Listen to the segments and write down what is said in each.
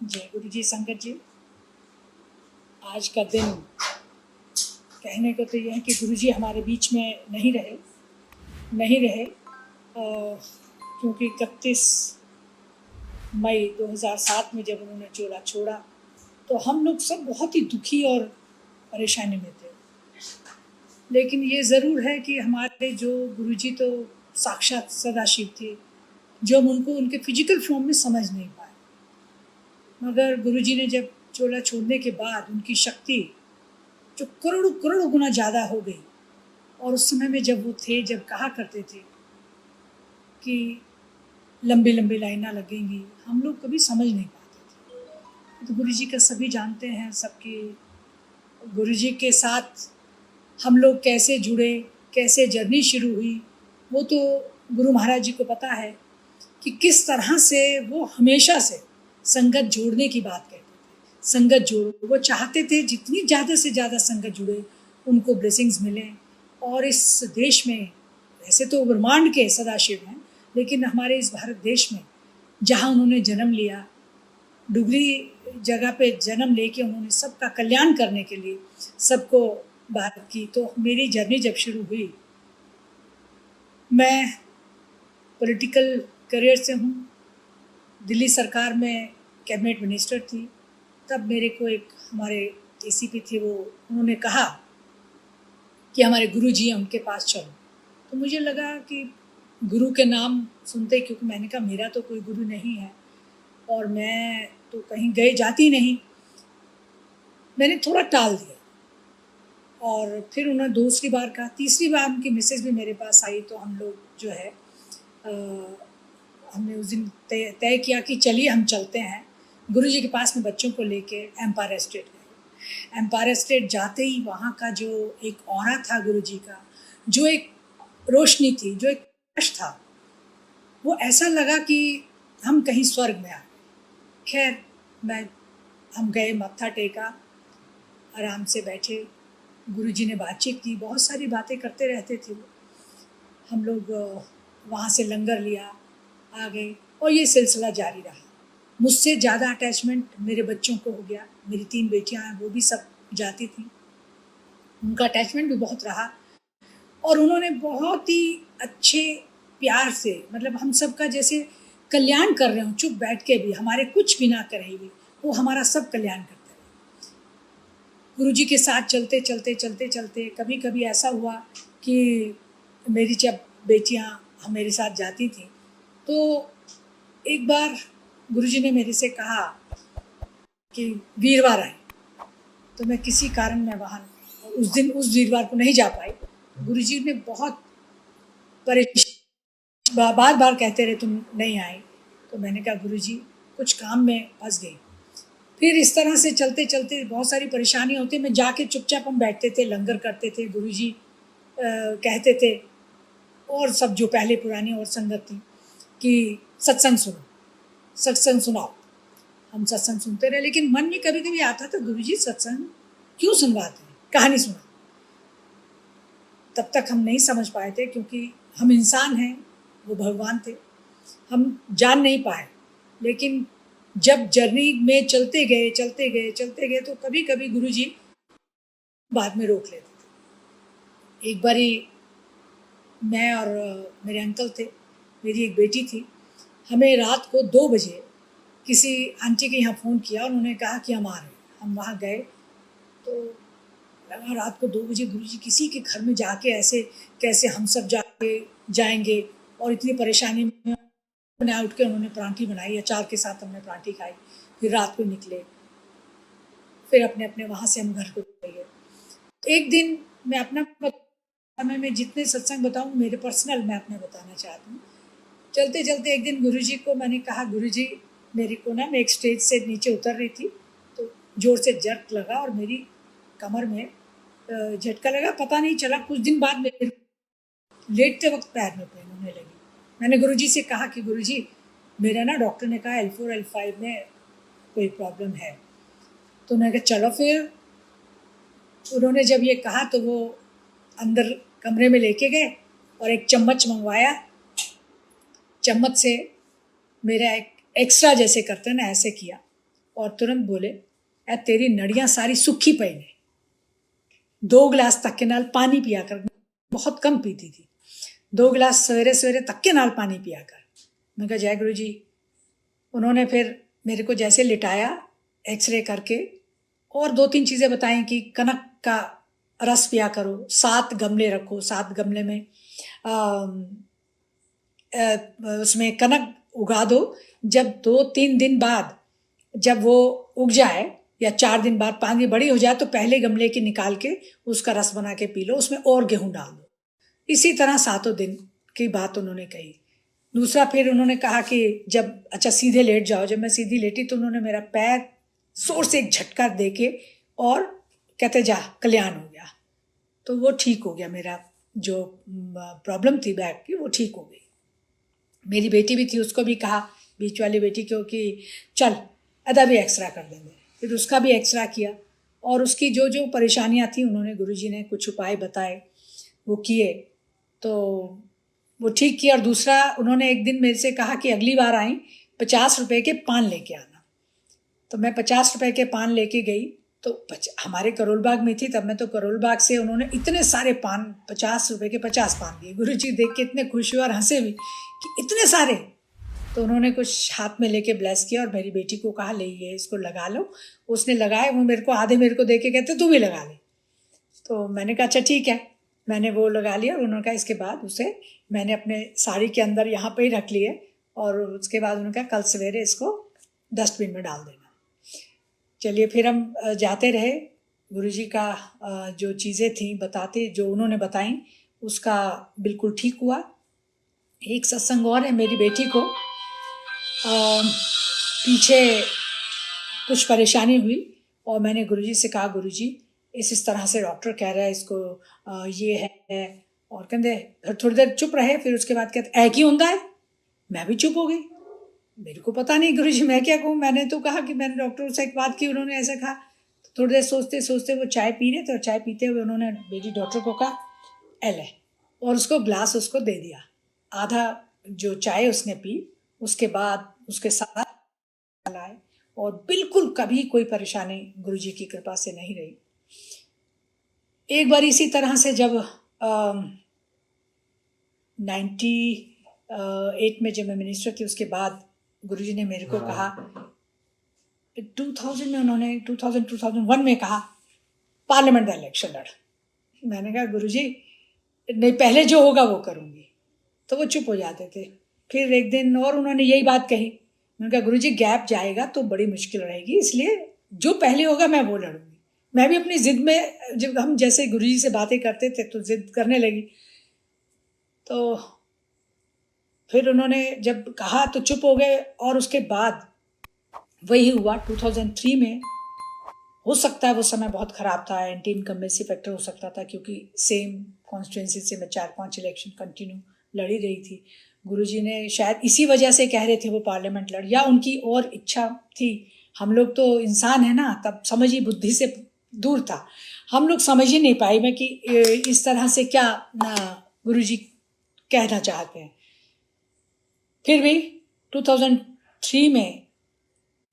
जय गुरु जी। संगत जी, आज का दिन कहने को तो यह है कि गुरु जी हमारे बीच में नहीं रहे क्योंकि 31 मई 2007 में जब उन्होंने चोला छोड़ा तो हम लोग सब बहुत ही दुखी और परेशानी में थे। लेकिन ये ज़रूर है कि हमारे जो गुरु जी तो साक्षात सदाशिव थे, जो हम उनको उनके फिजिकल फॉर्म में समझ नहीं पाए, मगर गुरुजी ने जब चोला छोड़ने के बाद उनकी शक्ति जो करोड़ों करोड़ों गुना ज़्यादा हो गई। और उस समय में जब वो थे, जब कहा करते थे कि लंबी लंबी लाइनें लगेंगी, हम लोग कभी समझ नहीं पाते थे। तो गुरुजी का सभी जानते हैं, सबके गुरुजी के साथ हम लोग कैसे जुड़े, कैसे जर्नी शुरू हुई, वो तो गुरु महाराज जी को पता है कि किस तरह से वो हमेशा से संगत जोड़ने की बात कहते थे। संगत जोड़ो, वो चाहते थे जितनी ज़्यादा से ज़्यादा संगत जुड़े उनको ब्लेसिंग्स मिले। और इस देश में वैसे तो ब्रह्मांड के सदाशिव हैं, लेकिन हमारे इस भारत देश में जहाँ उन्होंने जन्म लिया, डुगरी जगह पे जन्म लेके उन्होंने सबका कल्याण करने के लिए सबको बात की। तो मेरी जर्नी जब शुरू हुई, मैं पॉलिटिकल करियर से हूँ, दिल्ली सरकार में कैबिनेट मिनिस्टर थी। तब मेरे को एक हमारे एसीपी थे, वो उन्होंने कहा कि हमारे गुरु जी हैं, उनके पास चलो। तो मुझे लगा कि गुरु के नाम सुनते, क्योंकि मैंने कहा मेरा तो कोई गुरु नहीं है और मैं तो कहीं जाती नहीं, मैंने थोड़ा टाल दिया। और फिर उन्होंने दूसरी बार कहा, तीसरी बार उनकी मिसेज भी मेरे पास आई। तो हम लोग जो है हमने उस दिन तय किया कि चलिए हम चलते हैं गुरुजी के पास में बच्चों को लेके एम्पायर एस्टेट गए। एम्पायर एस्टेट जाते ही वहाँ का जो एक ऑरा था गुरुजी का, जो एक रोशनी थी, जो एक प्रकाश था, वो ऐसा लगा कि हम कहीं स्वर्ग में आ गए। खैर हम गए, मत्था टेका, आराम से बैठे, गुरुजी ने बातचीत की, बहुत सारी बातें करते रहते थे वो। हम लोग वहाँ से लंगर लिया, आ गए और ये सिलसिला जारी रहा। मुझसे ज़्यादा अटैचमेंट मेरे बच्चों को हो गया। मेरी 3 बेटियां हैं, वो भी सब जाती थी, उनका अटैचमेंट भी बहुत रहा। और उन्होंने बहुत ही अच्छे प्यार से, मतलब हम सब का जैसे कल्याण कर रहे हो, चुप बैठ के भी, हमारे कुछ भी ना करे भी, वो हमारा सब कल्याण करते रहे। गुरुजी के साथ चलते चलते चलते चलते कभी कभी ऐसा हुआ कि मेरी जब बेटियां मेरे साथ जाती थी, तो एक बार गुरुजी ने मेरे से कहा कि वीरवार है, तो मैं किसी कारण में वहाँ उस वीरवार को नहीं जा पाई। गुरुजी ने बहुत बार बार कहते रहे तुम नहीं आई। तो मैंने कहा गुरुजी कुछ काम में फंस गई। फिर इस तरह से चलते चलते बहुत सारी परेशानी होती, मैं जाके चुपचाप हम बैठते थे, लंगर करते थे, गुरुजी कहते थे, और सब जो पहले पुरानी और संगत थी कि सत्संग सुनाओ। हम सत्संग सुनते रहे, लेकिन मन में कभी कभी आता था गुरुजी सत्संग क्यों सुनवाते हैं, कहानी सुना। तब तक हम नहीं समझ पाए थे, क्योंकि हम इंसान हैं, वो भगवान थे, हम जान नहीं पाए। लेकिन जब जर्नी में चलते गए तो कभी कभी गुरुजी बाद में रोक लेते थे। एक बारी मैं और मेरे अंकल थे, मेरी एक बेटी थी, हमें रात को 2 बजे किसी आंटी के यहाँ फ़ोन किया और उन्होंने कहा कि हम आ रहे हैं। हम वहाँ गए तो लगा रात को 2 बजे गुरुजी किसी के घर में जाके ऐसे कैसे हम सब जाएंगे, और इतनी परेशानी में उठ के उन्होंने परांठी बनाई, अचार के साथ हमने परांठी खाई। फिर रात को निकले, फिर अपने अपने वहाँ से हम घर को गए। एक दिन मैं अपना समय में जितने सत्संग बताऊँ, मेरे पर्सनल मैं अपना बताना चाहती हूँ। चलते चलते एक दिन गुरुजी को मैंने कहा, गुरुजी मेरे को ना, मैं एक स्टेज से नीचे उतर रही थी तो ज़ोर से जर्क लगा और मेरी कमर में झटका लगा, पता नहीं चला। कुछ दिन बाद मेरे लेटते वक्त पैर में पेन होने लगी। मैंने गुरुजी से कहा कि गुरुजी मेरा ना, डॉक्टर ने कहा L4 L5 में कोई प्रॉब्लम है। तो उन्होंने कहा चलो फिर। उन्होंने जब ये कहा तो वो अंदर कमरे में लेके गए और एक चम्मच मंगवाया। चम्मच से मेरा एक एक्स्ट्रा जैसे करते हैं ना, ऐसे किया और तुरंत बोले, ए तेरी नड़ियाँ सारी सूखी पई ने, 2 गिलास तक के नाल पानी पिया कर। बहुत कम पीती थी, 2 गिलास सवेरे सवेरे तक के नाल पानी पिया कर। मैं कहा जय गुरु जी। उन्होंने फिर मेरे को जैसे लिटाया एक्सरे करके और 2-3 चीज़ें बताई कि कनक का रस पिया करो, 7 गमले रखो, 7 गमले में उसमें कनक उगा दो। जब 2-3 दिन बाद जब वो उग जाए या 4 दिन बाद 5 दिन बड़ी हो जाए तो पहले गमले के निकाल के उसका रस बना के पी लो, उसमें और गेहूं डाल दो। इसी तरह 7 दिन की बात उन्होंने कही। दूसरा फिर उन्होंने कहा कि जब अच्छा सीधे लेट जाओ। जब मैं सीधी लेटी तो उन्होंने मेरा पैर जोर से एक झटका दे के और कहते जा कल्याण हो गया। तो वो ठीक हो गया, मेरा जो प्रॉब्लम थी बैक की वो ठीक हो गई। मेरी बेटी भी थी, उसको भी कहा बीच वाली बेटी को कि चल अदा भी एक्सरा कर देंगे। फिर उसका भी एक्सरा किया और उसकी जो जो परेशानियां थी उन्होंने गुरुजी ने कुछ उपाय बताए, वो किए तो वो ठीक किया। और दूसरा उन्होंने एक दिन मेरे से कहा कि अगली बार आई 50 रुपए के पान लेके आना। तो मैं 50 रुपए के पान लेके गई। तो हमारे करोल बाग में थी तब, मैं तो करोल बाग से उन्होंने इतने सारे पान 50 रुपए के 50 पान दिए। गुरुजी देख के इतने खुश हुए और हंसे भी कि इतने सारे। तो उन्होंने कुछ हाथ में लेके ब्लेस किया और मेरी बेटी को कहा ले ये इसको लगा लो। उसने लगाए, वो मेरे को आधे मेरे को दे के कहते तू भी लगा ले। तो मैंने कहा अच्छा ठीक है, मैंने वो लगा लिया। और उन्होंने कहा इसके बाद उसे मैंने अपने साड़ी के अंदर यहाँ पे ही रख लिए और उसके बाद उन्होंने कहा कल सवेरे इसको डस्टबिन में डाल देना। चलिए फिर हम जाते रहे। गुरुजी का जो चीज़ें थी बताते, जो उन्होंने बताई उसका बिल्कुल ठीक हुआ। एक सत्संग और है, मेरी बेटी को पीछे कुछ परेशानी हुई और मैंने गुरुजी से कहा गुरुजी इस तरह से डॉक्टर कह रहा है इसको ये है। और कहते थोड़ी देर चुप रहे। फिर उसके बाद कहते ऐ क्यों होता है। मैं भी चुप हो गई, मेरे को पता नहीं गुरुजी मैं क्या कहूँ। मैंने तो कहा कि मैंने डॉक्टर से एक बात की, उन्होंने ऐसा कहा। तो थोड़ी देर सोचते सोचते वो चाय पी रहे थे और चाय पीते हुए उन्होंने मेरी डॉक्टर को कहा एल है, और उसको ग्लास उसको दे दिया। आधा जो चाय उसने पी, उसके बाद उसके साथ लाए और बिल्कुल कभी कोई परेशानी गुरुजी की कृपा से नहीं रही। एक बार इसी तरह से जब 98 में जब मैं मिनिस्टर थी, उसके बाद गुरुजी ने मेरे को कहा 2000 में, उन्होंने 2001 में कहा पार्लियामेंट का इलेक्शन लड़। मैंने कहा गुरुजी नहीं, पहले जो होगा वो करूँगी। तो वो चुप हो जाते थे। फिर एक दिन और उन्होंने यही बात कही। मैंने कहा गुरुजी गैप जाएगा तो बड़ी मुश्किल रहेगी, इसलिए जो पहले होगा मैं वो लड़ूंगी। मैं भी अपनी जिद में, जब हम जैसे गुरुजी से बातें करते थे तो जिद करने लगी। तो फिर उन्होंने जब कहा तो चुप हो गए। और उसके बाद वही हुआ 2003 में। हो सकता है वो समय बहुत ख़राब था, एंटी इनकम्बेंसी फैक्टर हो सकता था, क्योंकि सेम कॉन्स्टिट्यूंसी से मैं 4-5 इलेक्शन कंटिन्यू लड़ी रही थी। गुरुजी ने शायद इसी वजह से कह रहे थे वो पार्लियामेंट लड़, या उनकी और इच्छा थी। हम लोग तो इंसान है ना, तब समझ ही बुद्धि से दूर था, हम लोग समझ ही नहीं पाए मैं कि इस तरह से क्या गुरुजी कहना चाहते हैं। फिर भी 2003 में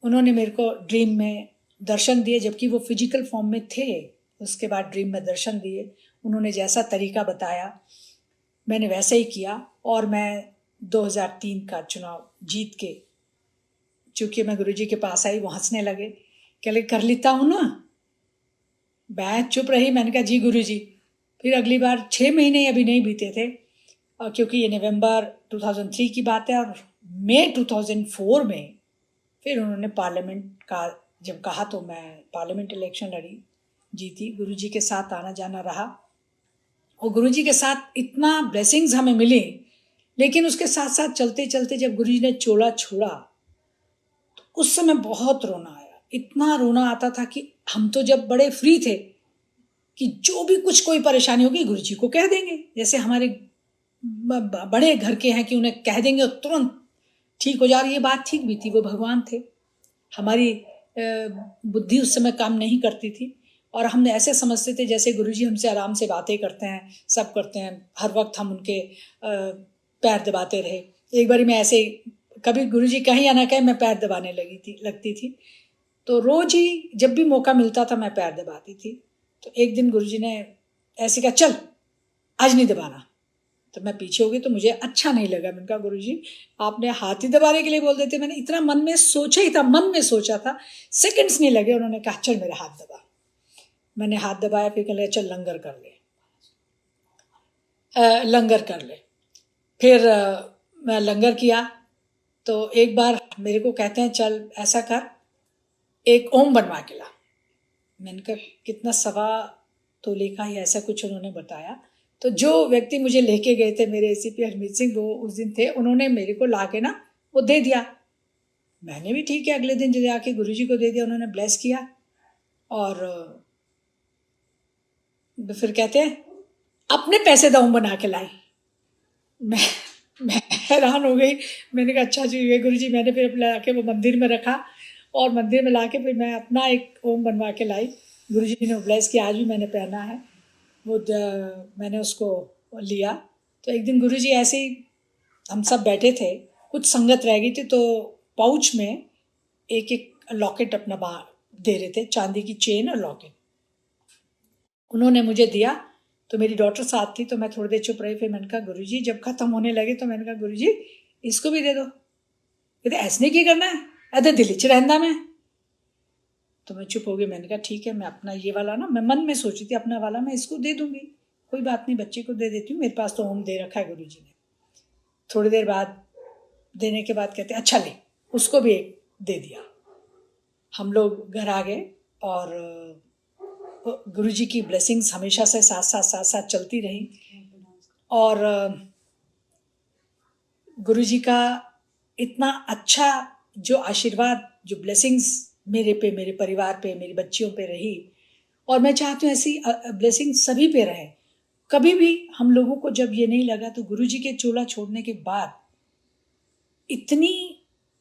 उन्होंने मेरे को ड्रीम में दर्शन दिए, जबकि वो फिजिकल फॉर्म में थे। उसके बाद ड्रीम में दर्शन दिए। उन्होंने जैसा तरीका बताया मैंने वैसे ही किया और मैं 2003 का चुनाव जीत के, चूँकि मैं गुरुजी के पास आई, वो हंसने लगे, कह लगे कर लेता हूँ ना। मैं चुप रही। मैंने कहा जी गुरुजी। फिर अगली बार 6 महीने अभी नहीं बीते थे, और क्योंकि ये नवंबर 2003 की बात है, और मई 2004 में फिर उन्होंने पार्लियामेंट का जब कहा तो मैं पार्लियामेंट इलेक्शन लड़ी, जीती। गुरुजी के साथ आना जाना रहा और गुरुजी के साथ इतना ब्लेसिंग्स हमें मिले। लेकिन उसके साथ साथ चलते चलते जब गुरुजी ने चोला छोड़ा तो उस समय बहुत रोना आया। इतना रोना आता था कि हम तो जब बड़े फ्री थे कि जो भी कुछ कोई परेशानी होगी गुरुजी को कह देंगे। जैसे हमारे बड़े घर के हैं कि उन्हें कह देंगे और तुरंत ठीक हो जा रही है। बात ठीक भी थी, वो भगवान थे। हमारी बुद्धि उस समय काम नहीं करती थी और हम ऐसे समझते थे जैसे गुरुजी हमसे आराम से बातें करते हैं, सब करते हैं, हर वक्त हम उनके पैर दबाते रहे। एक बार मैं ऐसे कभी गुरुजी कहीं या ना कहीं मैं पैर दबाने लगती थी। तो रोज ही जब भी मौका मिलता था मैं पैर दबाती थी। तो एक दिन गुरुजी ने ऐसे कहा, चल आज नहीं दबाना। तो मैं पीछे हो गई, तो मुझे अच्छा नहीं लगा। मैंने कहा, गुरुजी आपने हाथ ही दबाने के लिए बोल देते। मैंने इतना मन में सोचा ही था, मन में सोचा था, सेकंड्स नहीं लगे। उन्होंने कहा, चल मेरा हाथ दबा। मैंने हाथ दबाया, फिर कह चल लंगर कर ले, लंगर कर ले। फिर मैं लंगर किया। तो एक बार मेरे को कहते हैं, चल ऐसा कर, एक ओम बनवा के ला। मैंने कहा, कितना, 1.25 तोले का ही ऐसा कुछ उन्होंने बताया। तो जो व्यक्ति मुझे लेके गए थे, मेरे एसीपी हरमीत सिंह, वो उस दिन थे, उन्होंने मेरे को ला के ना वो दे दिया। मैंने भी ठीक है, अगले दिन जो जाके गुरुजी को दे दिया। उन्होंने ब्लेस किया और फिर कहते हैं, अपने पैसे ओम बना के लाई। मैं हैरान हो गई। मैंने कहा, अच्छा जी गुरुजी। मैंने फिर ला के वो मंदिर में रखा और मंदिर में ला के फिर मैं अपना एक ओम बनवा के लाई। गुरुजी ने ब्लेस किया, आज भी मैंने पहना है वो। मैंने उसको लिया। तो एक दिन गुरुजी ऐसे ही हम सब बैठे थे, कुछ संगत रह गई थी, तो पाउच में एक एक लॉकेट अपना दे रहे थे, चांदी की चेन और लॉकेट उन्होंने मुझे दिया। तो मेरी डॉटर साथ थी, तो मैं थोड़ी देर चुप रही। फिर मैंने कहा, गुरुजी जब खत्म होने लगे तो मैंने कहा, गुरुजी इसको भी दे दो। कहते ऐसे नहीं, क्या करना है, अरे दिल्ली च रहना मैं। तो मैं चुप हो गई। मैंने कहा, ठीक है, मैं अपना ये वाला ना, मैं मन में सोची थी अपना वाला मैं इसको दे दूंगी, कोई बात नहीं, बच्चे को दे देती हूँ, मेरे पास तो ओम दे रखा है गुरुजी ने। थोड़ी देर बाद देने के बाद कहते, अच्छा ले, उसको भी एक दे दिया। हम लोग घर आ गए और गुरुजी की ब्लेसिंग्स हमेशा से साथ चलती रही। और गुरुजी का इतना अच्छा जो आशीर्वाद, जो ब्लेसिंग्स मेरे पे, मेरे परिवार पे, मेरी बच्चियों पे रही, और मैं चाहती हूँ ऐसी ब्लेसिंग सभी पे रहे। कभी भी हम लोगों को जब ये नहीं लगा, तो गुरुजी के चोला छोड़ने के बाद इतनी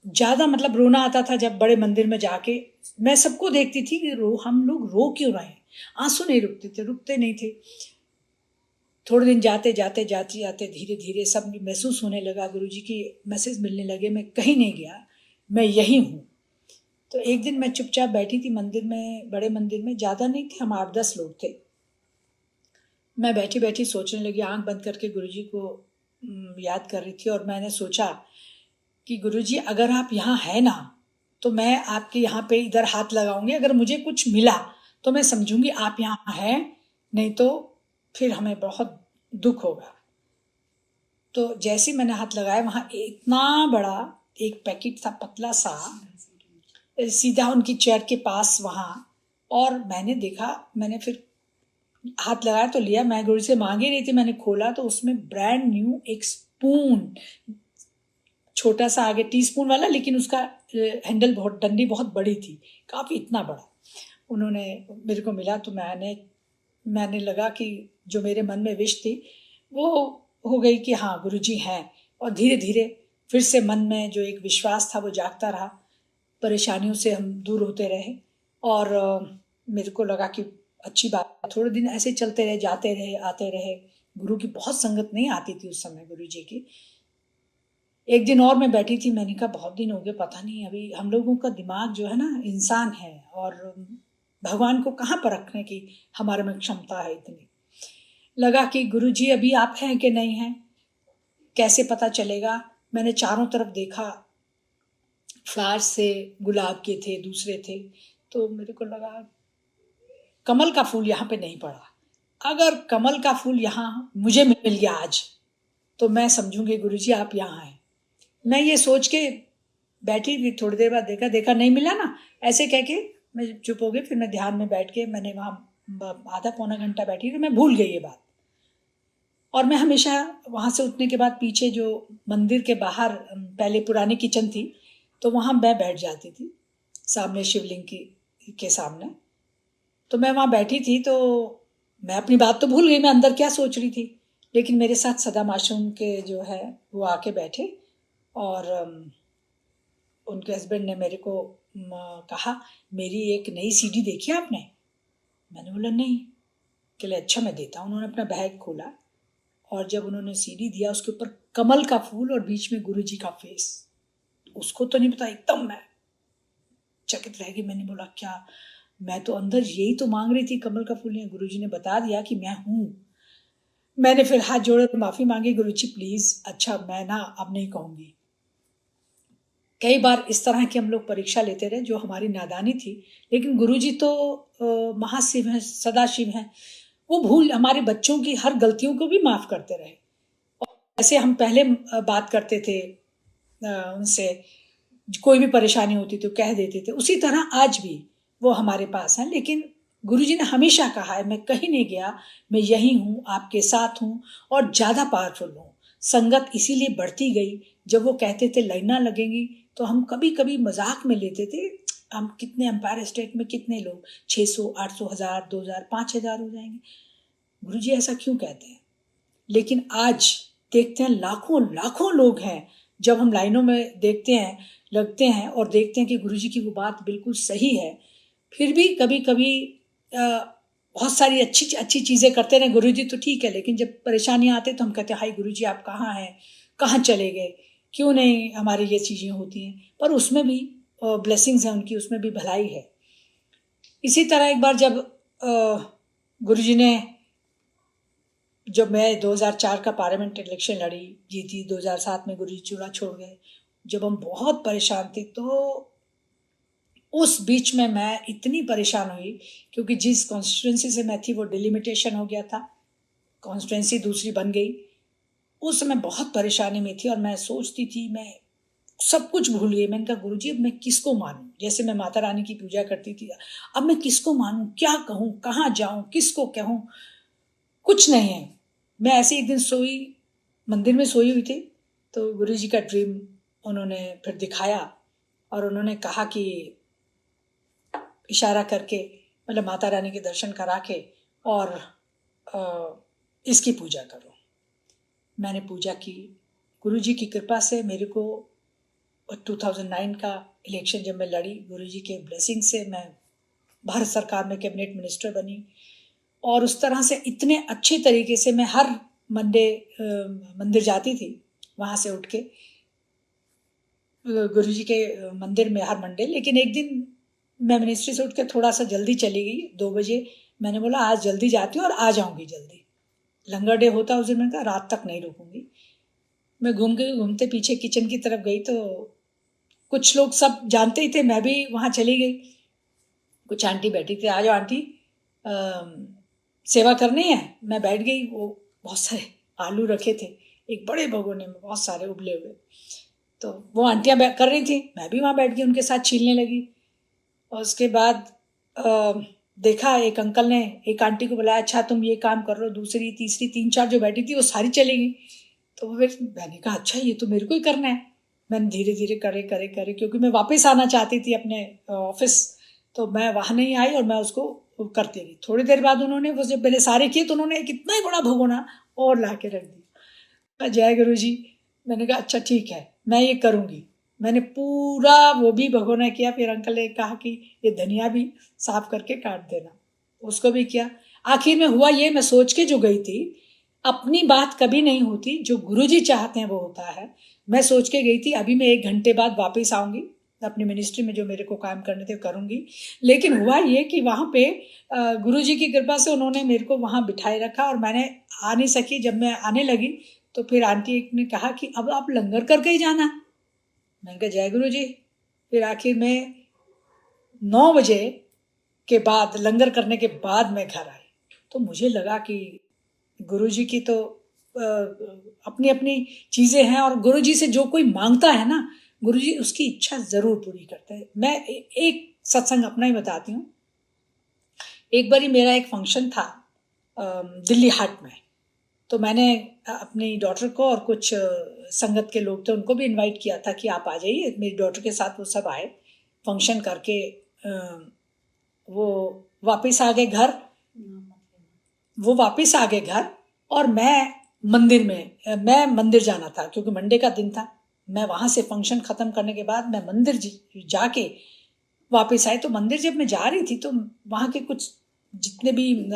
ज़्यादा मतलब रोना आता था। जब बड़े मंदिर में जाके मैं सबको देखती थी कि हम लोग रो क्यों रहे हैं, आंसू नहीं रुकते नहीं थे। थोड़े दिन जाते जाते धीरे धीरे सब महसूस होने लगा, गुरुजी की मैसेज मिलने लगे, मैं कहीं नहीं गया, मैं यही हूँ। तो एक दिन मैं चुपचाप बैठी थी मंदिर में, बड़े मंदिर में, ज़्यादा नहीं थे, हम 8-10 लोग थे। मैं बैठी बैठी सोचने लगी, आंख बंद करके गुरुजी को याद कर रही थी। और मैंने सोचा कि गुरुजी अगर आप यहाँ हैं ना, तो मैं आपके यहाँ पे इधर हाथ लगाऊंगी, अगर मुझे कुछ मिला तो मैं समझूंगी आप यहाँ हैं, नहीं तो फिर हमें बहुत दुख होगा। तो जैसे मैंने हाथ लगाया, वहाँ इतना बड़ा एक पैकेट था, पतला सा, सीधा उनकी चेयर के पास वहाँ। और मैंने देखा, मैंने फिर हाथ लगाया तो लिया, मैं गुरु से मांग ही रही थी, मैंने खोला तो उसमें ब्रांड न्यू एक स्पून, छोटा सा आगे टीस्पून वाला, लेकिन उसका हैंडल बहुत, डंडी बहुत बड़ी थी, काफ़ी इतना बड़ा, उन्होंने मेरे को मिला। तो मैंने लगा कि जो मेरे मन में विश थी वो हो गई कि हाँ गुरुजी हैं। और धीरे धीरे फिर से मन में जो एक विश्वास था वो जागता रहा, परेशानियों से हम दूर होते रहे। और मेरे को लगा कि अच्छी बात, थोड़े दिन ऐसे चलते रहे, जाते रहे, आते रहे। गुरु की बहुत संगत नहीं आती थी उस समय, गुरुजी की। एक दिन और मैं बैठी थी, मैंने कहा बहुत दिन हो गए, पता नहीं, अभी हम लोगों का दिमाग जो है ना, इंसान है और भगवान को कहाँ पर रखने की हमारे में क्षमता है इतनी। लगा कि गुरुजी अभी आप हैं कि नहीं हैं, कैसे पता चलेगा। मैंने चारों तरफ देखा, फ्लावर्स से, गुलाब के थे, दूसरे थे, तो मेरे को लगा कमल का फूल यहाँ पे नहीं पड़ा। अगर कमल का फूल यहाँ मुझे मिल गया आज, तो मैं समझूंगी गुरुजी आप यहाँ हैं। मैं ये सोच के बैठी थी, थोड़ी देर बाद देखा नहीं मिला ना, ऐसे कह के मैं चुप हो गई। फिर मैं ध्यान में बैठ के, मैंने वहाँ आधा पौना घंटा बैठी, तो मैं भूल गई ये बात। और मैं हमेशा वहाँ से उठने के बाद पीछे जो मंदिर के बाहर पहले पुरानी किचन थी, तो वहाँ मैं बैठ जाती थी, सामने शिवलिंग के सामने। तो मैं वहाँ बैठी थी, तो मैं अपनी बात तो भूल गई, मैं अंदर क्या सोच रही थी। लेकिन मेरे साथ सदा मासूम के जो है वो आके बैठे, और उनके हस्बैंड ने मेरे को कहा, मेरी एक नई सीडी देखी आपने? मैंने बोला नहीं। कहले अच्छा मैं देता हूँ। उन्होंने अपना बैग खोला, और जब उन्होंने सीडी दिया, उसके ऊपर कमल का फूल और बीच में गुरुजी का फेस। उसको तो नहीं पता, एकदम मैं चकित रह गई। मैंने बोला क्या, मैं तो अंदर यही तो मांग रही थी कमल का फूल। गुरुजी ने बता दिया कि मैं हूँ। मैंने फिर हाथ जोड़े माफी मांगी, गुरुजी प्लीज, अच्छा मैं ना अब नहीं कहूंगी। कई बार इस तरह की हम लोग परीक्षा लेते रहे जो हमारी नादानी थी, लेकिन गुरुजी तो महाशिव हैं, सदाशिव हैं, वो भूल हमारे बच्चों की हर गलतियों को भी माफ करते रहे। और ऐसे हम पहले बात करते थे उनसे, कोई भी परेशानी होती तो कह देते थे, उसी तरह आज भी वो हमारे पास हैं। लेकिन गुरुजी ने हमेशा कहा है, मैं कहीं नहीं गया, मैं यही हूँ, आपके साथ हूँ और ज़्यादा पावरफुल हूँ। संगत इसीलिए बढ़ती गई। जब वो कहते थे लाइना लगेंगी तो हम कभी कभी मजाक में लेते थे, हम कितने एम्पायर स्टेट में कितने लोग, 600, 800, 1000, 2000, 5000 हो जाएंगे। गुरुजी ऐसा क्यों कहते हैं? लेकिन आज देखते हैं लाखों लाखों लोग हैं। जब हम लाइनों में देखते हैं, लगते हैं और देखते हैं कि गुरुजी की वो बात बिल्कुल सही है, फिर भी कभी कभी बहुत सारी अच्छी अच्छी चीज़ें करते रहे गुरुजी तो ठीक है, लेकिन जब परेशानियाँ आते तो हम कहते हैं हाय गुरुजी आप कहाँ हैं, कहाँ चले गए, क्यों नहीं हमारी ये चीज़ें होती हैं। पर उसमें भी ब्लेसिंग्स हैं उनकी, उसमें भी भलाई है। इसी तरह एक बार जब गुरुजी ने, जब मैं 2004 का पार्लियामेंट इलेक्शन लड़ी, जीती, 2007 में गुरुजी चूल्हा छोड़ गए, जब हम बहुत परेशान थे, तो उस बीच में मैं इतनी परेशान हुई क्योंकि जिस कॉन्स्टिट्यूंसी से मैं थी वो डिलिमिटेशन हो गया था, कॉन्स्टिट्यूंसी दूसरी बन गई। उस समय बहुत परेशानी में थी और मैं सोचती थी, मैं सब कुछ भूल गई। मैंने कहा गुरुजी अब मैं किसको मानूं, जैसे मैं माता रानी की पूजा करती थी, अब मैं किसको मानूं, क्या कहूं, कहाँ जाऊं, किसको कहूं, कुछ नहीं है। मैं ऐसे एक दिन सोई, मंदिर में सोई हुई थी, तो गुरुजी का ड्रीम उन्होंने फिर दिखाया और उन्होंने कहा कि इशारा करके, मतलब माता रानी के दर्शन करा के और इसकी पूजा करो। मैंने पूजा की। गुरुजी की कृपा से मेरे को 2009 का इलेक्शन जब मैं लड़ी, गुरुजी के ब्लेसिंग से मैं भारत सरकार में कैबिनेट मिनिस्टर बनी। और उस तरह से इतने अच्छे तरीके से मैं हर मंडे मंदिर जाती थी, वहाँ से उठ के गुरुजी के मंदिर में हर मंडे। लेकिन एक दिन मैं मिनिस्ट्री से उठ के थोड़ा सा जल्दी चली गई, 2 बजे। मैंने बोला आज जल्दी जाती हूँ और आ जाऊँगी जल्दी, लंगर डे होता उस दिन। मैंने कहा रात तक नहीं रुकूंगी। मैं घूमते पीछे किचन की तरफ गई तो कुछ लोग सब जानते ही थे, मैं भी वहाँ चली गई। कुछ आंटी बैठी थी, आ जाओ आंटी सेवा करनी है। मैं बैठ गई। वो बहुत सारे आलू रखे थे एक बड़े भगोने में, बहुत सारे उबले हुए, तो वो आंटियाँ कर रही थी, मैं भी वहाँ बैठ गई उनके साथ छीलने लगी। और उसके बाद देखा एक अंकल ने एक आंटी को बुलाया, अच्छा तुम ये काम कर लो, दूसरी तीसरी 3-4 जो बैठी थी वो सारी चली गई। तो फिर मैंने कहा अच्छा ये तो मेरे को ही करना है। मैंने धीरे धीरे करे क्योंकि मैं वापस आना चाहती थी अपने ऑफिस, तो मैं वहाँ नहीं आई और मैं उसको करती रही। थोड़ी देर बाद उन्होंने वो जब मैंने सारे किए तो उन्होंने एक इतना ही बड़ा भगोना और ला के रख दिया। जय गुरु जी। मैंने कहा अच्छा ठीक है मैं ये करूँगी। मैंने पूरा वो भी भगोना किया। फिर अंकल ने कहा कि ये धनिया भी साफ करके काट देना, उसको भी किया। आखिर में हुआ ये, मैं सोच के जो गई थी, अपनी बात कभी नहीं होती, जो गुरुजी चाहते हैं वो होता है। मैं सोच के गई थी अभी मैं 1 घंटे बाद वापस आऊँगी, अपनी मिनिस्ट्री में जो मेरे को काम करने थे करूँगी। लेकिन हुआ ये कि वहाँ पे गुरुजी की कृपा से उन्होंने मेरे को वहाँ बिठाए रखा और मैंने आ नहीं सकी। जब मैं आने लगी तो फिर आंटी एक ने कहा कि अब आप लंगर करके ही जाना। मैंने कहा जय गुरु जी। फिर आखिर में 9 बजे के बाद, लंगर करने के बाद मैं घर आई, तो मुझे लगा कि गुरुजी की तो अपनी अपनी चीज़ें हैं और गुरुजी से जो कोई मांगता है ना, गुरुजी उसकी इच्छा ज़रूर पूरी करते हैं। मैं एक सत्संग अपना ही बताती हूँ। एक बारी मेरा एक फंक्शन था दिल्ली हाट में, तो मैंने अपनी डॉटर को और कुछ संगत के लोग थे उनको भी इनवाइट किया था कि आप आ जाइए मेरी डॉटर के साथ। वो सब आए, फंक्शन करके वो वापस आ गए घर। और मैं मंदिर जाना था क्योंकि मंडे का दिन था। मैं वहाँ से फंक्शन ख़त्म करने के बाद मैं मंदिर जाके वापस आई। तो मंदिर जब मैं जा रही थी तो वहाँ के कुछ जितने भी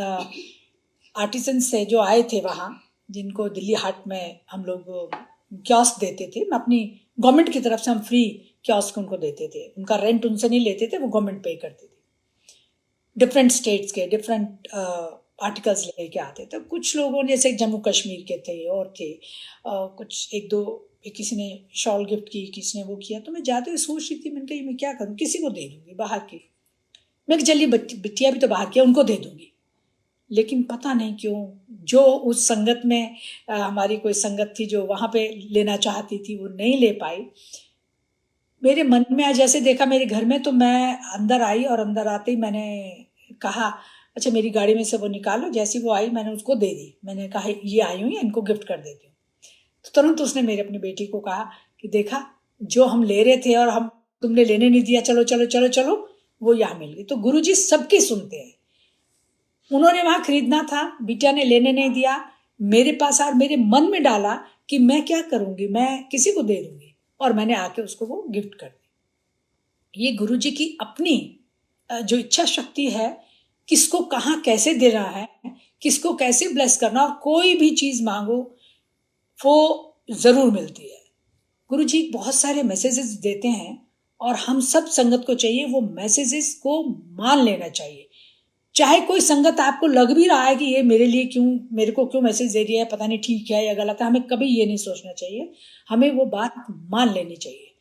आर्टिसंस से जो आए थे वहाँ, जिनको दिल्ली हाट में हम लोग कियोस्क देते थे, मैं अपनी गवर्नमेंट की तरफ से हम फ्री कियोस्क उनको देते थे, उनका रेंट उनसे नहीं लेते थे, वो गवर्नमेंट पे करती थी। डिफरेंट स्टेट्स के डिफरेंट आर्टिकल्स लेके आते थे। कुछ लोगों ने, जैसे जम्मू कश्मीर के थे और थे कुछ एक दो, किसी ने शॉल गिफ्ट की, किसी ने वो किया। तो मैं जाते हुए सोच रही थी, मैंने कहा मैं क्या करूँ, किसी को दे दूँगी बाहर की। मैं चलिए बिटिया भी तो बाहर की, उनको दे दूँगी। लेकिन पता नहीं क्यों जो उस संगत में हमारी कोई संगत थी जो वहाँ पे लेना चाहती थी, वो नहीं ले पाई। मेरे मन में आज जैसे देखा मेरे घर में, तो मैं अंदर आई और अंदर आते ही मैंने कहा अच्छा मेरी गाड़ी में से वो निकालो। जैसी वो आई मैंने उसको दे दी। मैंने कहा ये आई हुई है, इनको गिफ्ट कर देती हूँ। तो तुरंत उसने मेरे अपनी बेटी को कहा कि देखा जो हम ले रहे थे और हम तुमने लेने नहीं दिया, चलो चलो चलो चलो, वो यहाँ मिल गई। तो गुरुजी सबकी सुनते हैं। उन्होंने वहाँ खरीदना था, बिटिया ने लेने नहीं दिया, मेरे पास और मेरे मन में डाला कि मैं क्या करूँगी, मैं किसी को दे दूँगी, और मैंने आके उसको वो गिफ्ट कर दी। ये गुरुजी की अपनी जो इच्छा शक्ति है, किसको कहाँ कैसे देना है, किसको कैसे ब्लेस करना, और कोई भी चीज़ मांगो वो ज़रूर मिलती है। गुरुजी बहुत सारे मैसेजेस देते हैं और हम सब संगत को चाहिए वो मैसेजेस को मान लेना चाहिए। चाहे कोई संगत आपको लग भी रहा है कि ये मेरे लिए क्यों, मेरे को क्यों मैसेज दे रही है, पता नहीं ठीक है या गलत है, हमें कभी ये नहीं सोचना चाहिए, हमें वो बात मान लेनी चाहिए।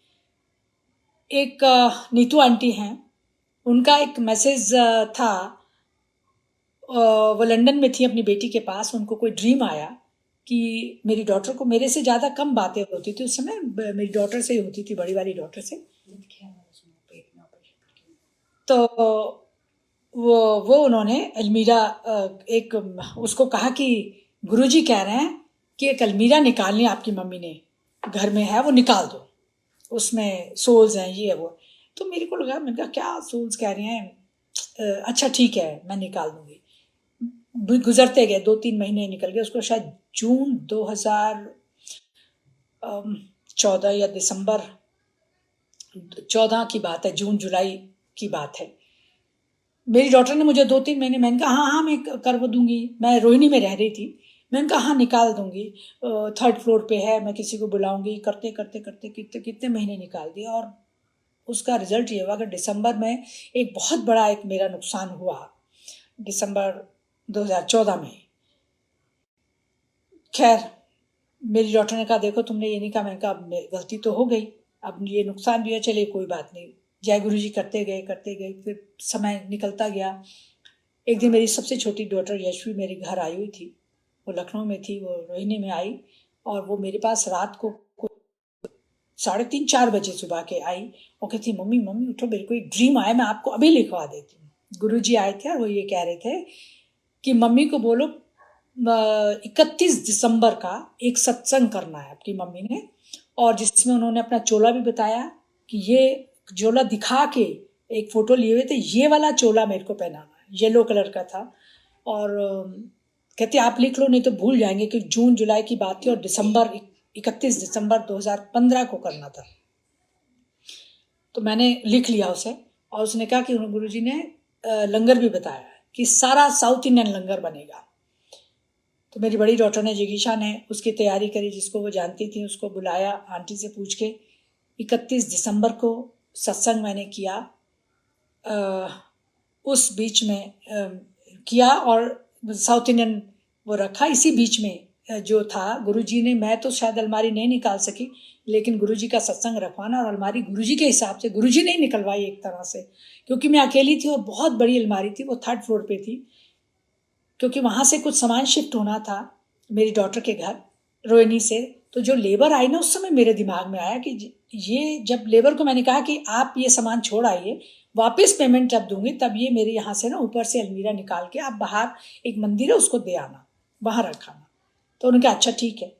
एक नीतू आंटी हैं, उनका एक मैसेज था, वो लंदन में थी अपनी बेटी के पास। उनको कोई ड्रीम आया कि मेरी डॉटर को, मेरे से ज़्यादा कम बातें होती थी उस समय, मेरी डॉटर से ही होती थी, बड़ी वाली डॉटर से। तो वो उन्होंने अलमीरा एक उसको कहा कि गुरुजी कह रहे हैं कि एक अलमीरा निकालनी आपकी मम्मी ने, घर में है, वो निकाल दो, उसमें सोल्स हैं, ये है वो। तो मेरे को लगा, मैंने कहा क्या सोल्स कह रहे हैं, अच्छा ठीक है मैं निकाल दूंगी। गुजरते गए 2-3 महीने निकल गए, उसको शायद जून 2014 या दिसंबर 14 की बात है, जून जुलाई की बात है। मेरी डॉटर ने मुझे 2-3 महीने, मैंने कहा हाँ मैं कर वो दूंगी। मैं रोहिणी में रह रही थी, मैंने कहा हाँ निकाल दूंगी, 3rd फ्लोर पे है, मैं किसी को बुलाऊंगी। करते करते करते कितने कितने महीने निकाल दिए, और उसका रिजल्ट ये हुआ कि दिसंबर में एक बहुत बड़ा एक मेरा नुकसान हुआ, दिसंबर 2014 में। खैर मेरी डॉटर ने कहा देखो तुमने ये नहीं कहा। मैंने कहा गलती तो हो गई, अब ये नुकसान भी है, चलिए कोई बात नहीं, जय गुरु जी करते गए। फिर समय निकलता गया। एक दिन मेरी सबसे छोटी डॉटर यशवी मेरे घर आई हुई थी, वो लखनऊ में थी, वो रोहिणी में आई, और वो मेरे पास रात को 3:30-4 बजे सुबह के आई और कहती मम्मी मम्मी उठो, मेरे को एक ड्रीम आया, मैं आपको अभी लिखवा देती हूँ। गुरुजी आए थे और वो ये कह रहे थे कि मम्मी को बोलो 31 दिसंबर का एक सत्संग करना है आपकी मम्मी ने, और जिसमें उन्होंने अपना चोला भी बताया कि ये चोला दिखा के एक फोटो लिए हुए थे, ये वाला चोला मेरे को पहनाना है, येलो कलर का था। और कहते आप लिख लो नहीं तो भूल जाएंगे कि जून जुलाई की बात थी और 31 दिसंबर 2015 को करना था। तो मैंने लिख लिया उसे, और उसने कहा कि गुरुजी ने लंगर भी बताया कि सारा साउथ इंडियन लंगर बनेगा। तो मेरी बड़ी डॉटर ने, जिगीशा ने, उसकी तैयारी करी, जिसको वो जानती थी उसको बुलाया आंटी से पूछ के। 31 दिसंबर को सत्संग मैंने किया, उस बीच में किया, और साउथ इंडियन वो रखा। इसी बीच में जो था गुरुजी ने, मैं तो शायद अलमारी नहीं निकाल सकी, लेकिन गुरुजी का सत्संग रखवाना और अलमारी गुरुजी के हिसाब से, गुरुजी ने निकलवाई एक तरह से, क्योंकि मैं अकेली थी और बहुत बड़ी अलमारी थी, वो 3rd फ्लोर पे थी, क्योंकि वहाँ से कुछ सामान शिफ्ट होना था मेरी डॉटर के घर रोहिणी से। तो जो लेबर आई ना, उस समय मेरे दिमाग में आया कि ये, जब लेबर को मैंने कहा कि आप ये सामान छोड़ आइए, वापस पेमेंट जब दूंगी तब ये मेरे यहाँ से ना ऊपर से अलमीरा निकाल के आप बाहर एक मंदिर है उसको दे आना, वहाँ रखाना। तो उन्होंने कहा अच्छा ठीक है।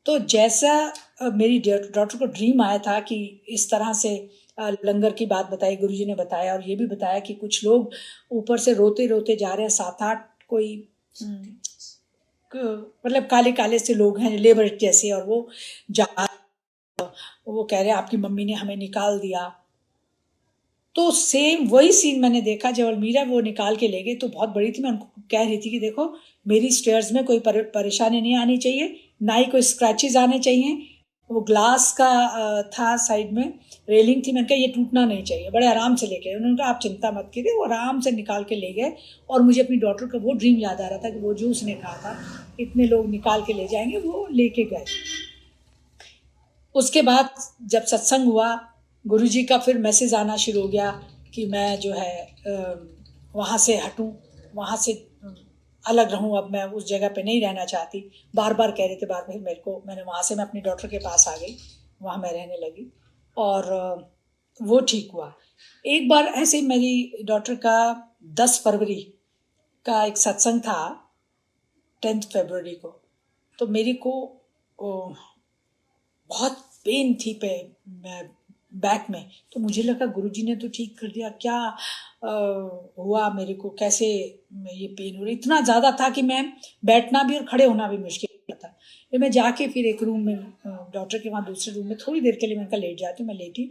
तो जैसा मेरी डॉटर को ड्रीम आया था कि इस तरह से लंगर की बात बताई, गुरुजी ने बताया, और ये भी बताया कि कुछ लोग ऊपर से रोते रोते जा रहे हैं, 7-8 कोई मतलब काले काले से लोग हैं लेबर जैसे, और वो वो कह रहे हैं आपकी मम्मी ने हमें निकाल दिया। तो सेम वही सीन मैंने देखा जब अलमीरा वो निकाल के ले गए। तो बहुत बड़ी थी, मैं उनको कह रही थी कि देखो मेरी स्टेयर्स में कोई परेशानी नहीं आनी चाहिए, ना ही कोई स्क्रैचेस आने चाहिए, वो ग्लास का था, साइड में रेलिंग थी। मैंने कहा ये टूटना नहीं चाहिए, बड़े आराम से लेके। उन्होंने कहा आप चिंता मत कीजिए। वो आराम से निकाल के ले गए और मुझे अपनी डॉटर का वो ड्रीम याद आ रहा था कि वो जो उसने कहा था इतने लोग निकाल के ले जाएंगे, वो लेके गए। उसके बाद जब सत्संग हुआ, गुरुजी का फिर मैसेज आना शुरू हो गया कि मैं जो है वहाँ से हटूँ, वहाँ से अलग रहूँ, अब मैं उस जगह पे नहीं रहना चाहती। बार बार कह रहे थे, बार बार मेरे को। मैंने वहाँ से मैं अपनी डॉटर के पास आ गई, वहाँ मैं रहने लगी और वो ठीक हुआ। एक बार ऐसे मेरी डॉटर का 10 फरवरी का एक सत्संग था, 10 फरवरी को। तो मेरे को बहुत पेन थी बैक में। तो मुझे लगा गुरुजी ने तो ठीक कर दिया, क्या हुआ मेरे को, कैसे ये पेन हो रही। इतना ज़्यादा था कि मैं बैठना भी और खड़े होना भी मुश्किल था। फिर मैं जाके फिर एक रूम में, डॉक्टर के वहाँ दूसरे रूम में थोड़ी देर के लिए मैंने कहा लेट जाती हूँ। मैं लेटी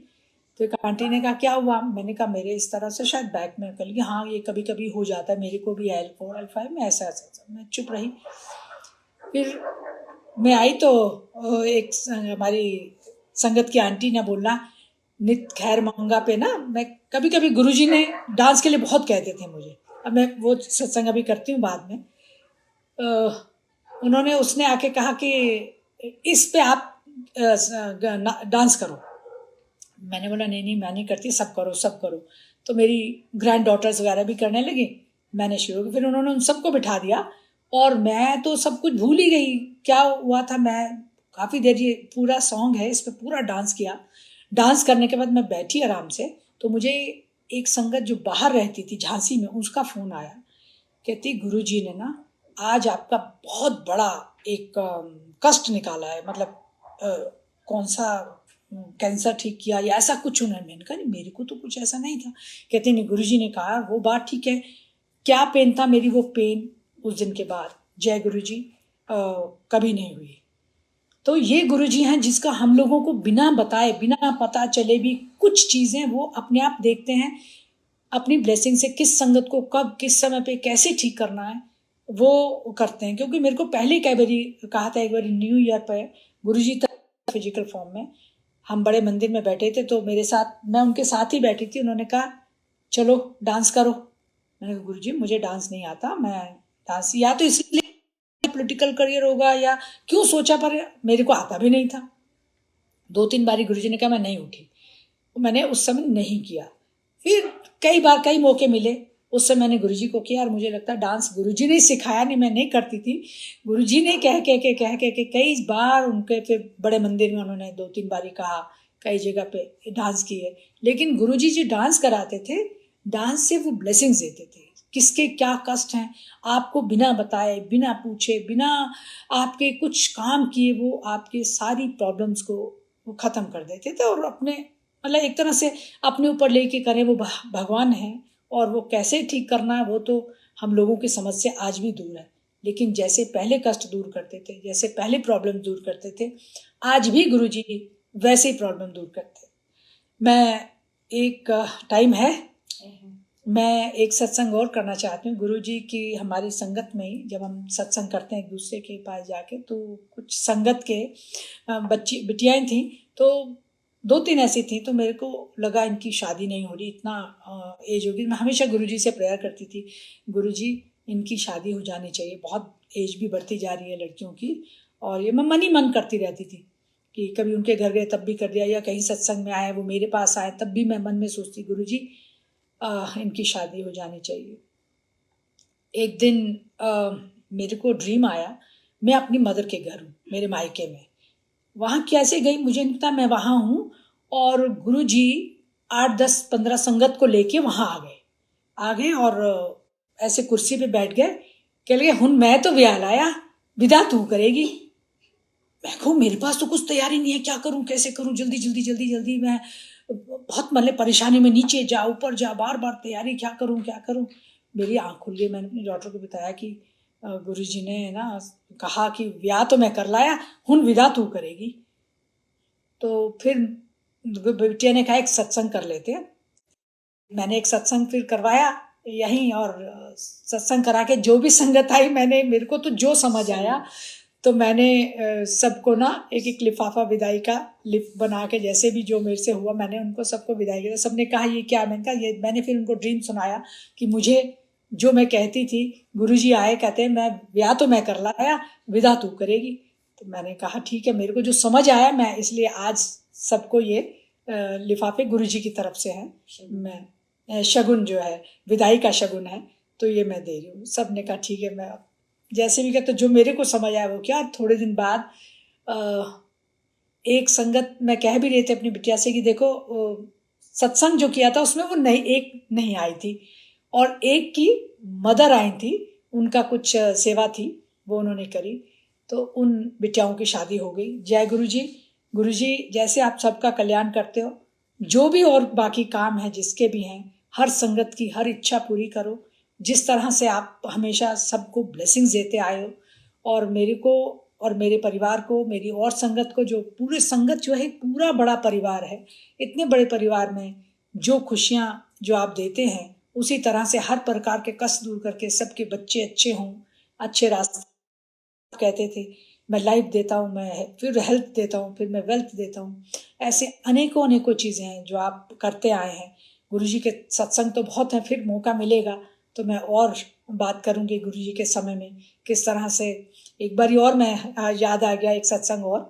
तो एक आंटी ने कहा क्या हुआ। मैंने कहा मेरे इस तरह से शायद बैक में। कल कि हाँ ये कभी कभी हो जाता है, मेरे को भी L4 L5 में ऐसा ऐसा। मैं चुप रही। फिर मैं आई तो एक हमारी संगत की आंटी ने बोलना, नित खैर मंगा पे ना, मैं कभी कभी गुरुजी ने डांस के लिए बहुत कहते थे मुझे। अब मैं वो सत्संग अभी करती हूँ बाद में। उन्होंने उसने आके कहा कि इस पे आप डांस करो। मैंने बोला नहीं नहीं मैं नहीं करती, सब करो सब करो। तो मेरी ग्रैंड डॉटर्स वगैरह भी करने लगी, मैंने शुरू की। फिर उन्होंने उन सबको बिठा दिया और मैं तो सब कुछ भूल ही गई क्या हुआ था। मैं काफ़ी देर, ये पूरा सॉन्ग है, इस पर पूरा डांस किया। डांस करने के बाद मैं बैठी आराम से। तो मुझे एक संगत जो बाहर रहती थी झांसी में, उसका फ़ोन आया। कहती गुरुजी ने ना आज आपका बहुत बड़ा एक कष्ट निकाला है, मतलब कौन सा कैंसर ठीक किया या ऐसा कुछ उन्होंने। मैंने कहा नहीं मेरे को तो कुछ ऐसा नहीं था। कहते नहीं गुरुजी ने कहा वो बात ठीक है। क्या पेन था मेरी, वो पेन उस दिन के बाद जय गुरुजी कभी नहीं हुई। तो ये गुरुजी हैं जिसका हम लोगों को बिना बताए, बिना पता चले भी कुछ चीज़ें वो अपने आप देखते हैं। अपनी ब्लेसिंग से किस संगत को कब किस समय पे कैसे ठीक करना है वो करते हैं। क्योंकि मेरे को पहले कई बारी कहा था, एक बार न्यू ईयर पे गुरुजी था फिजिकल फॉर्म में, हम बड़े मंदिर में बैठे थे। तो मेरे साथ, मैं उनके साथ ही बैठी थी। उन्होंने कहा चलो डांस करो। मैंने कहा गुरुजी मुझे डांस नहीं आता। मैं डांस या तो इसलिए पॉलिटिकल करियर होगा या क्यों सोचा, पर मेरे को आता भी नहीं था। 2-3 बारी गुरुजी ने कहा, मैं नहीं उठी। मैंने उस समय नहीं किया। फिर कई बार कई मौके मिले, उस समय मैंने गुरुजी को किया। और मुझे लगता है डांस गुरुजी ने सिखाया, नहीं मैं नहीं करती थी। गुरुजी ने कह के कई बार उनके फिर बड़े मंदिर में उन्होंने 2-3 बारी कहा, कई जगह पे डांस किए। लेकिन गुरुजी जो डांस कराते थे, डांस से वो ब्लेसिंग्स देते थे। किसके क्या कष्ट हैं आपको बिना बताए, बिना पूछे, बिना आपके कुछ काम किए, वो आपके सारी प्रॉब्लम्स को वो ख़त्म कर देते थे। और अपने मतलब एक तरह से अपने ऊपर लेके करें, वो भगवान हैं। और वो कैसे ठीक करना है वो तो हम लोगों की समझ से आज भी दूर है। लेकिन जैसे पहले कष्ट दूर करते थे, जैसे पहले प्रॉब्लम दूर करते थे, आज भी गुरुजी वैसे ही प्रॉब्लम दूर करते। मैं एक टाइम है, मैं एक सत्संग और करना चाहती हूँ गुरुजी की। हमारी संगत में ही जब हम सत्संग करते हैं एक दूसरे के पास जाके, तो कुछ संगत के बच्ची बिटियाएँ थीं, तो 2-3 ऐसी थी। तो मेरे को लगा इनकी शादी नहीं हो रही, इतना एज होगी। मैं हमेशा गुरुजी से प्रेयर करती थी, गुरुजी इनकी शादी हो जानी चाहिए, बहुत एज भी बढ़ती जा रही है लड़कियों की। और ये मैं मन ही मन करती रहती थी कि कभी उनके घर गए तब भी कर दिया, या कहीं सत्संग में आए वो मेरे पास आए तब भी मैं मन में सोचती गुरुजी इनकी शादी हो जानी चाहिए। एक दिन मेरे को ड्रीम आया, मैं अपनी मदर के घर हूँ, मेरे मायके में। वहाँ कैसे गई मुझे नहीं पता, मैं वहाँ हूँ और गुरुजी 8-10-15 संगत को लेके वहाँ आ गए और ऐसे कुर्सी पे बैठ गए। कह लगे हुन मैं तो ब्याह लाया, विदा तू करेगी। मैं कहूँ मेरे पास तो कुछ तैयारी नहीं है, क्या करूँ कैसे करूँ, जल्दी जल्दी जल्दी जल्दी। मैं बहुत मतलब परेशानी में, नीचे जा ऊपर जा, बार बार तैयारी, क्या करूँ क्या करूँ। मेरी आँख खुल गई। मैंने अपनी डॉक्टर को बताया कि गुरुजी ने ना कहा कि ब्याह तो मैं कर लाया, हुन विदा तू करेगी। तो फिर बिटिया ने कहा एक सत्संग कर लेते हैं। मैंने एक सत्संग फिर करवाया यहीं, और सत्संग करा के जो भी संगत आई, मैंने मेरे को तो जो समझ आया तो मैंने सबको ना एक एक लिफाफा विदाई का लिफ बना के, जैसे भी जो मेरे से हुआ मैंने उनको सबको विदाई किया। सबने कहा ये क्या, मैंने कहा ये, मैंने फिर उनको ड्रीम सुनाया कि मुझे जो मैं कहती थी, गुरुजी आए कहते हैं मैं ब्याह तो मैं कर लाया, विदा तू करेगी। तो मैंने कहा ठीक है, मेरे को जो समझ आया मैं इसलिए आज सबको ये लिफाफे गुरुजी की तरफ से हैं, मैं शगुन जो है विदाई का शगुन है, तो ये मैं दे रही हूँ। सब ने कहा ठीक है, मैं जैसे भी कहते जो मेरे को समझ आया वो क्या। थोड़े दिन बाद एक संगत में कह भी रहे थे अपनी बिटिया से कि देखो सत्संग जो किया था उसमें वो नहीं आई थी, और एक की मदर आई थी, उनका कुछ सेवा थी वो उन्होंने करी, तो उन बिटियाओं की शादी हो गई। जय गुरुजी। गुरुजी जैसे आप सबका कल्याण करते हो, जो भी और बाकी काम है जिसके भी हैं, हर संगत की हर इच्छा पूरी करो, जिस तरह से आप हमेशा सबको ब्लेसिंग्स देते आए हो, और मेरे को और मेरे परिवार को, मेरी और संगत को, जो पूरे संगत जो है पूरा बड़ा परिवार है, इतने बड़े परिवार में जो खुशियाँ जो आप देते हैं, उसी तरह से हर प्रकार के कष्ट दूर करके सबके बच्चे अच्छे हों, अच्छे रास्ते कहते थे। मैं लाइफ देता हूँ, मैं फिर हेल्थ देता हूँ, फिर मैं वेल्थ देता हूँ। ऐसे अनेकों अनेकों चीज़ें हैं जो आप करते आए हैं। गुरुजी के सत्संग तो बहुत हैं, फिर मौका मिलेगा तो मैं और बात करूँगी गुरुजी के समय में किस तरह से। एक बारी और मैं याद आ गया एक सत्संग और,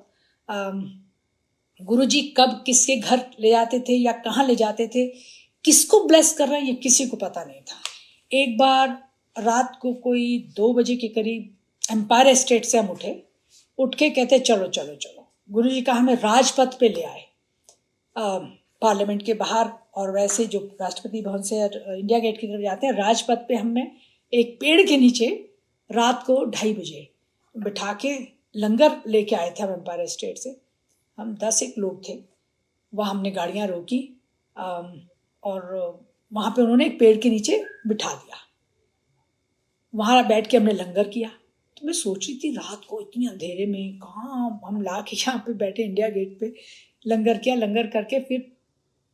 गुरुजी कब किसके घर ले जाते थे या कहाँ ले जाते थे, किसको ब्लेस कर रहे हैं ये किसी को पता नहीं था। एक बार रात को कोई 2 बजे के करीब एम्पायर एस्टेट से हम उठ के कहते चलो चलो चलो। गुरुजी का हमें राजपथ पे ले आए, पार्लियामेंट के बाहर, और वैसे जो राष्ट्रपति भवन से इंडिया गेट की तरफ जाते हैं, राजपथ पे हमें एक पेड़ के नीचे रात को 2:30 बजे बिठा के लंगर लेके आए थे हम एम्पायर एस्टेट से। हम 10 लोग थे, वहाँ हमने गाड़ियाँ रोकी और वहाँ पे उन्होंने एक पेड़ के नीचे बिठा दिया। वहाँ बैठ के हमने लंगर किया। तो मैं सोच रही थी रात को इतनी अंधेरे में कहाँ हम ला के यहाँ पे बैठे इंडिया गेट पे लंगर किया। लंगर करके फिर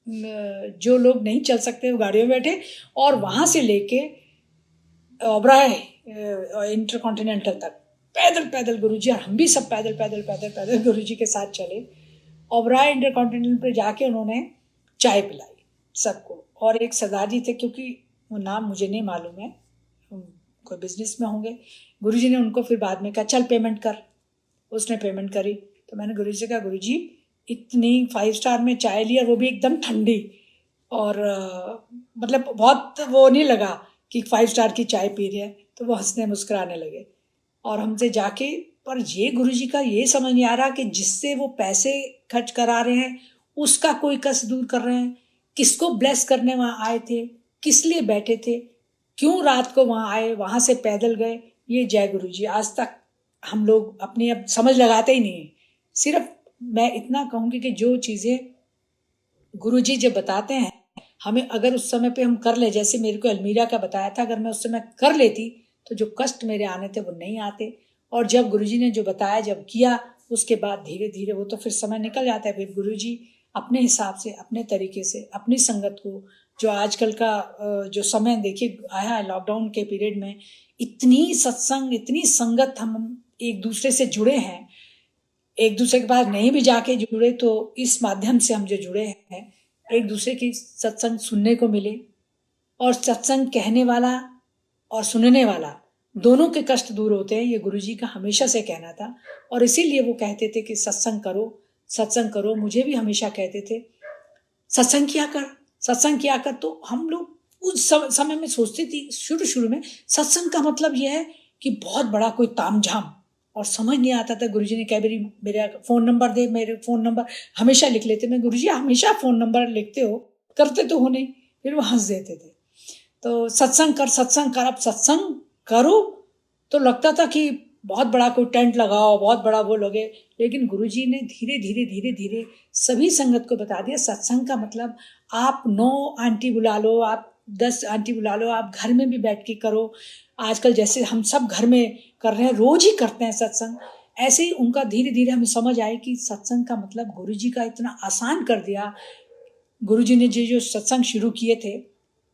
जो लोग नहीं चल सकते वो गाड़ियों में बैठे, और वहाँ से लेके ओबराय इंटरकॉन्टिनेंटल तक पैदल पैदल गुरुजी, और हम भी सब पैदल पैदल पैदल पैदल गुरुजी के साथ चले। ओबराय इंटरकॉन्टिनेंटल पे जाके उन्होंने चाय पिलाई सबको, और एक सरदार जी थे, क्योंकि वो नाम मुझे नहीं मालूम है, कोई बिजनेस में होंगे। गुरुजी ने उनको फिर बाद में कहा चल पेमेंट कर। उसने पेमेंट करी तो मैंने गुरुजी से कहा गुरुजी इतनी 5 स्टार में चाय ली, और वो भी एकदम ठंडी, और मतलब बहुत वो नहीं लगा कि 5 स्टार की चाय पी रही है। तो वो हंसने मुस्कुराने लगे और हमसे जाके, पर ये गुरुजी का ये समझ नहीं आ रहा कि जिससे वो पैसे खर्च करा रहे हैं उसका कोई कष्ट दूर कर रहे हैं, किसको ब्लेस करने वहाँ आए थे, किस लिए बैठे थे, क्यों रात को वहाँ आए, वहाँ से पैदल गए। ये जय गुरुजी आज तक हम लोग अपनी अब समझ लगाते ही नहीं है। सिर्फ मैं इतना कहूँगी कि जो चीज़ें गुरुजी जब बताते हैं हमें, अगर उस समय पे हम कर ले, जैसे मेरे को अलमीरा का बताया था, अगर मैं उस समय कर लेती तो जो कष्ट मेरे आने थे वो नहीं आते। और जब गुरुजी ने जो बताया जब किया, उसके बाद धीरे धीरे वो तो फिर समय निकल जाता है। फिर गुरुजी अपने हिसाब से, अपने तरीके से, अपनी संगत को, जो आजकल का जो समय देखिए आया है लॉकडाउन के पीरियड में, इतनी सत्संग, इतनी संगत, हम एक दूसरे से जुड़े हैं। एक दूसरे के पास नहीं भी जाके जुड़े तो इस माध्यम से हम जो जुड़े हैं, एक दूसरे की सत्संग सुनने को मिले, और सत्संग कहने वाला और सुनने वाला दोनों के कष्ट दूर होते हैं। ये गुरुजी का हमेशा से कहना था, और इसीलिए वो कहते थे कि सत्संग करो, सत्संग करो। मुझे भी हमेशा कहते थे सत्संग किया कर, सत्संग किया कर। तो हम लोग उस समय में सोचती थी शुरू में सत्संग का मतलब यह है कि बहुत बड़ा कोई तामझाम, और समझ नहीं आता था। गुरुजी ने कह मेरी मेरा फ़ोन नंबर दे, मेरे फ़ोन नंबर हमेशा लिख लेते। मैं गुरुजी हमेशा फ़ोन नंबर लिखते हो, करते तो हो नहीं। फिर वो हंस देते थे। तो सत्संग कर, सत्संग कर। अब सत्संग करो तो लगता था कि बहुत बड़ा कोई टेंट लगाओ, बहुत बड़ा वो लगे, लेकिन गुरुजी ने धीरे धीरे धीरे धीरे सभी संगत को बता दिया सत्संग का मतलब आप 9 आंटी बुला लो, आप 10 आंटी बुला लो, आप घर में भी बैठ के करो। आजकल जैसे हम सब घर में कर रहे हैं, रोज ही करते हैं सत्संग, ऐसे ही उनका धीरे धीरे हमें समझ आए कि सत्संग का मतलब गुरुजी का इतना आसान कर दिया। गुरुजी ने जो सत्संग शुरू किए थे,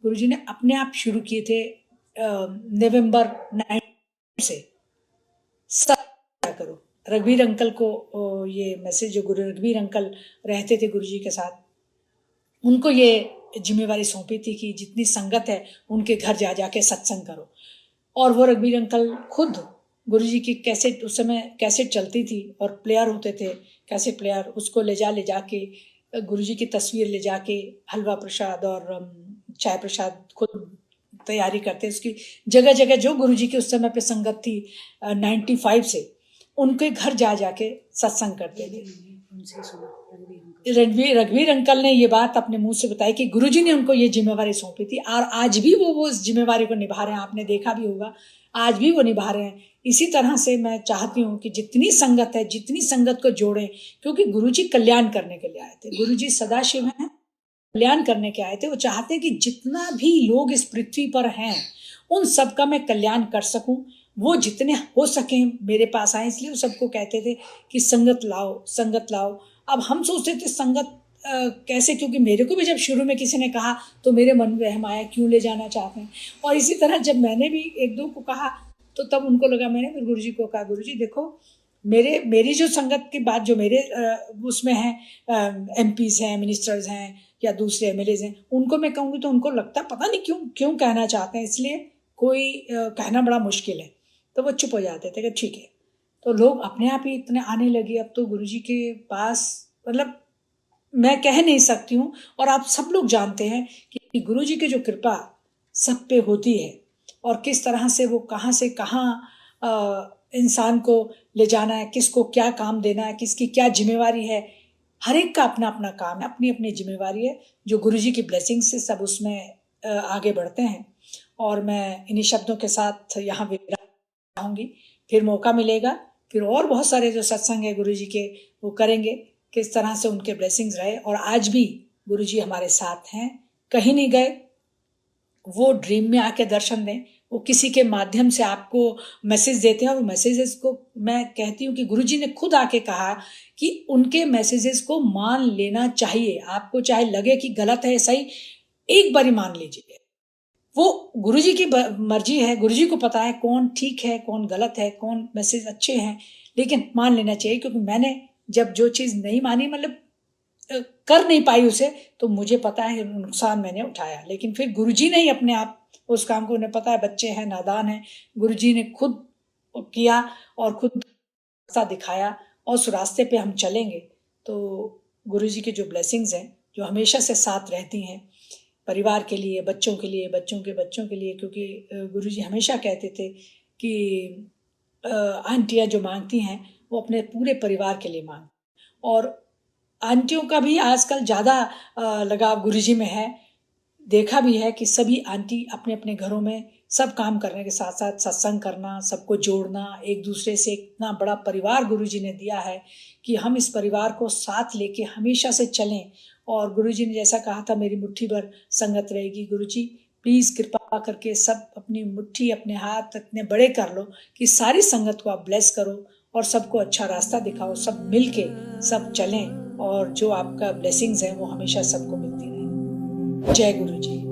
गुरुजी ने अपने आप शुरू किए थे नवंबर 9 से प्रचार करो। रघुवीर अंकल को ये मैसेज, जो गुरु रघुवीर अंकल रहते थे गुरुजी के साथ, उनको ये जिम्मेवारी सौंपी थी कि जितनी संगत है उनके घर जा जाके सत्संग करो। और वो रघुवीर अंकल खुद गुरुजी की कैसेट, उस समय कैसेट चलती थी और प्लेयर होते थे, कैसेट प्लेयर, उसको ले जाके गुरुजी की तस्वीर ले जाके हलवा प्रसाद और चाय प्रसाद खुद तैयारी करते। उसकी जगह जगह जो गुरुजी की उस समय पे संगत थी 95 से, उनके घर जा जाके सत्संग करते थे। रघुवीर अंकल ने ये बात अपने मुंह से बताई कि गुरुजी ने उनको ये जिम्मेवारी सौंपी थी और आज भी वो इस जिम्मेवारी को निभा रहे हैं। आपने देखा भी होगा, आज भी वो निभा रहे हैं। इसी तरह से मैं चाहती हूँ कि जितनी संगत है, जितनी संगत को जोड़ें, क्योंकि गुरुजी कल्याण करने के लिए आए थे। गुरुजी सदाशिव हैं, कल्याण करने के आए थे। वो चाहते हैं कि जितना भी लोग इस पृथ्वी पर हैं उन सब का मैं कल्याण कर सकूं। वो जितने हो सके मेरे पास आए, इसलिए वो सबको कहते थे कि संगत लाओ, संगत लाओ। अब हम सोचते थे संगत कैसे, क्योंकि मेरे को भी जब शुरू में किसी ने कहा तो मेरे मन में वहम आया, क्यों ले जाना चाहते हैं। और इसी तरह जब मैंने भी एक दो को कहा तो तब उनको लगा, मैंने फिर गुरुजी को कहा, गुरुजी देखो मेरी जो संगत की बात, जो मेरे उसमें है MPs हैं, मिनिस्टर्स हैं या दूसरे MLAs हैं, उनको मैं कहूँगी तो उनको लगता पता नहीं क्यों कहना चाहते हैं, इसलिए कोई कहना बड़ा मुश्किल है। तो वो चुप हो जाते थे कि ठीक है। तो लोग अपने आप ही इतने आने लगे अब तो गुरुजी के पास, मतलब मैं कह नहीं सकती हूँ। और आप सब लोग जानते हैं कि गुरुजी की जो कृपा सब पे होती है और किस तरह से वो कहाँ से कहाँ इंसान को ले जाना है, किसको क्या काम देना है, किसकी क्या जिम्मेवारी है। हर एक का अपना अपना काम है, अपनी अपनी जिम्मेवारी है, जो गुरुजी की ब्लेसिंग से सब उसमें आगे बढ़ते हैं। और मैं इन्हीं शब्दों के साथ यहाँ रहूँगी। फिर मौका मिलेगा, फिर और बहुत सारे जो सत्संग है गुरुजी के वो करेंगे, किस तरह से उनके ब्लेसिंग्स रहे। और आज भी गुरुजी हमारे साथ हैं, कहीं नहीं गए। वो ड्रीम में आके दर्शन दें, वो किसी के माध्यम से आपको मैसेज देते हैं और मैसेजेस को मैं कहती हूँ कि गुरुजी ने खुद आके कहा कि उनके मैसेजेस को मान लेना चाहिए। आपको चाहे लगे कि गलत है सही, एक बारी मान लीजिए। वो गुरुजी की मर्जी है, गुरुजी को पता है कौन ठीक है, कौन गलत है, कौन मैसेज अच्छे हैं, लेकिन मान लेना चाहिए। क्योंकि मैंने जब जो चीज़ नहीं मानी, मतलब कर नहीं पाई उसे, तो मुझे पता है नुकसान मैंने उठाया। लेकिन फिर गुरुजी ने ही अपने आप उस काम को, उन्हें पता है बच्चे हैं, नादान हैं, गुरुजी ने खुद किया और खुद रास्ता दिखाया। और उस रास्ते पे हम चलेंगे तो गुरुजी की जो ब्लेसिंग्स हैं, जो हमेशा से साथ रहती हैं परिवार के लिए, बच्चों के लिए, बच्चों के बच्चों के लिए। क्योंकि गुरुजी हमेशा कहते थे कि आंटियाँ जो मांगती हैं वो अपने पूरे परिवार के लिए मांग। और आंटियों का भी आजकल ज़्यादा लगाव गुरुजी में है। देखा भी है कि सभी आंटी अपने अपने घरों में सब काम करने के साथ साथ सत्संग करना, सबको जोड़ना, एक दूसरे से इतना बड़ा परिवार गुरुजी ने दिया है कि हम इस परिवार को साथ लेके हमेशा से चलें। और गुरुजी ने जैसा कहा था, मेरी मुट्ठी भर संगत रहेगी। गुरुजी प्लीज़ कृपा करके सब अपनी मुट्ठी, अपने हाथ इतने बड़े कर लो कि सारी संगत को आप ब्लेस करो और सबको अच्छा रास्ता दिखाओ, सब मिल के सब चलें और जो आपका ब्लेसिंग्स हैं वो हमेशा सबको मिलती रहें। जय गुरुजी।